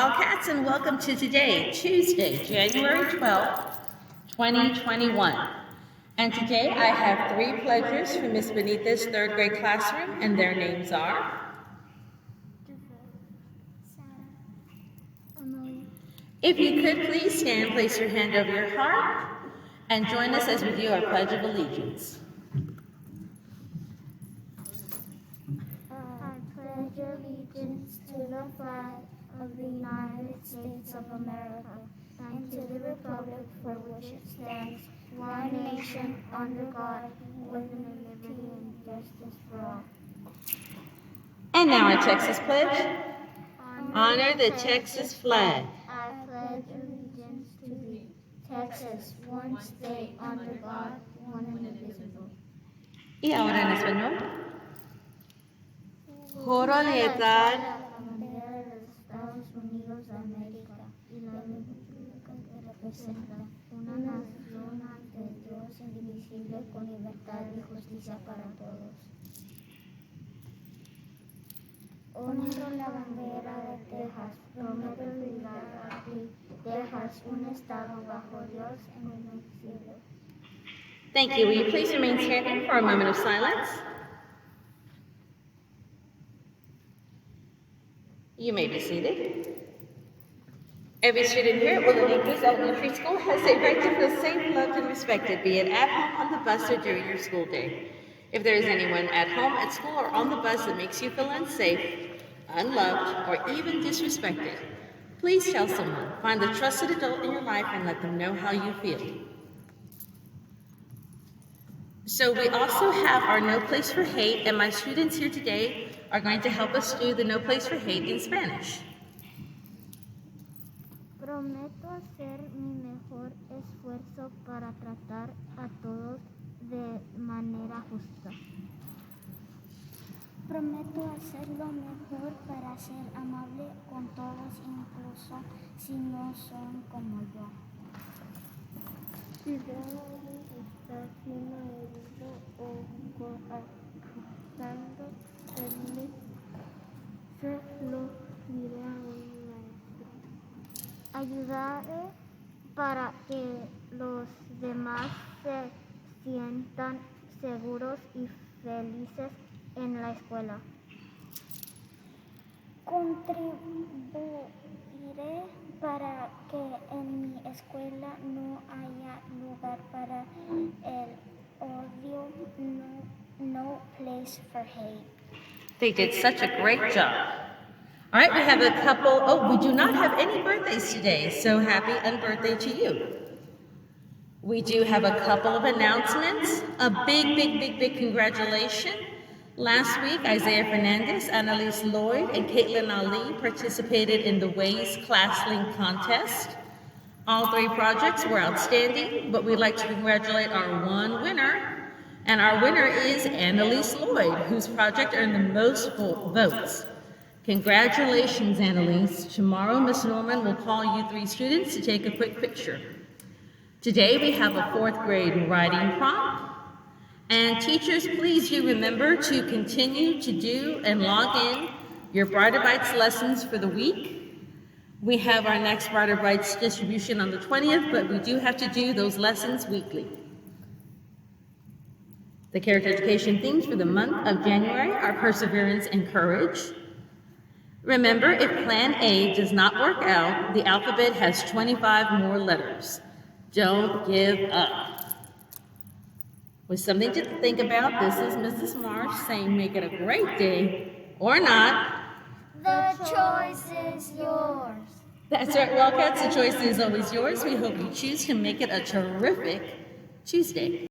Wildcats, and welcome to today, Tuesday, January 12th, 2021. And today I have three pledges from Miss Benita's third grade classroom, and their names are If you could please stand, place your hand over your heart, and join us as we do our Pledge of Allegiance. I pledge allegiance to the flag of the United States of America and to the republic for which it stands, one nation under God, with liberty and justice for all. And now our Texas pledge. Honor the Texas flag. I pledge allegiance to thee, Texas, one state under God, one and indivisible. Y ahora en español. Juro lealtad La bandera de los Estados Unidos de América y la república que representa una nación ante Dios indivisible con libertad y justicia para todos. Honro la bandera de Texas, prometo cuidar a ti, Texas, un estado bajo Dios indivisible. Thank you. Will you please remain standing for a moment of silence? You may be seated. Every student here at Willowacres Elementary School has a right to feel safe, loved, and respected, be it at home, on the bus, or during your school day. If there is anyone at home, at school, or on the bus that makes you feel unsafe, unloved, or even disrespected, please tell someone. Find a trusted adult in your life and let them know how you feel. So we also have our No Place for Hate, and my students here today are going to help us do the No Place for Hate in Spanish. Prometo hacer mi mejor esfuerzo para tratar a todos de manera justa. Prometo hacer lo mejor para ser amable con todos, incluso si no son como yo. Si alguien está siendo herido o coartando en mí, se lo diré a un maestro. Ayudaré para que los demás se sientan seguros y felices en la escuela. Contribuiré para que en mi escuela no haya lugar para el odio, no place for hate. They did such a great job. All right, we have a couple. We do not have any birthdays today, so happy unbirthday to you. We do have a couple of announcements. A big congratulations. Last week, Isaiah Fernandez, Annalise Lloyd, and Caitlin Ali participated in the Ways ClassLink contest. All three projects were outstanding, but we'd like to congratulate our one winner. And our winner is Annalise Lloyd, whose project earned the most votes. Congratulations, Annalise. Tomorrow, Ms. Norman will call you three students to take a quick picture. Today, we have a fourth grade writing prompt. And teachers, please do remember to continue to do and log in your Brighter Bites lessons for the week. We have our next Brighter Bites distribution on the 20th, but we do have to do those lessons weekly. The character education themes for the month of January are perseverance and courage. Remember, if Plan A does not work out, the alphabet has 25 more letters. Don't give up. With something to think about, this is Mrs. Marsh saying make it a great day, or not. The choice is yours. That's right, Wildcats, the choice is always yours. We hope you choose to make it a terrific Tuesday.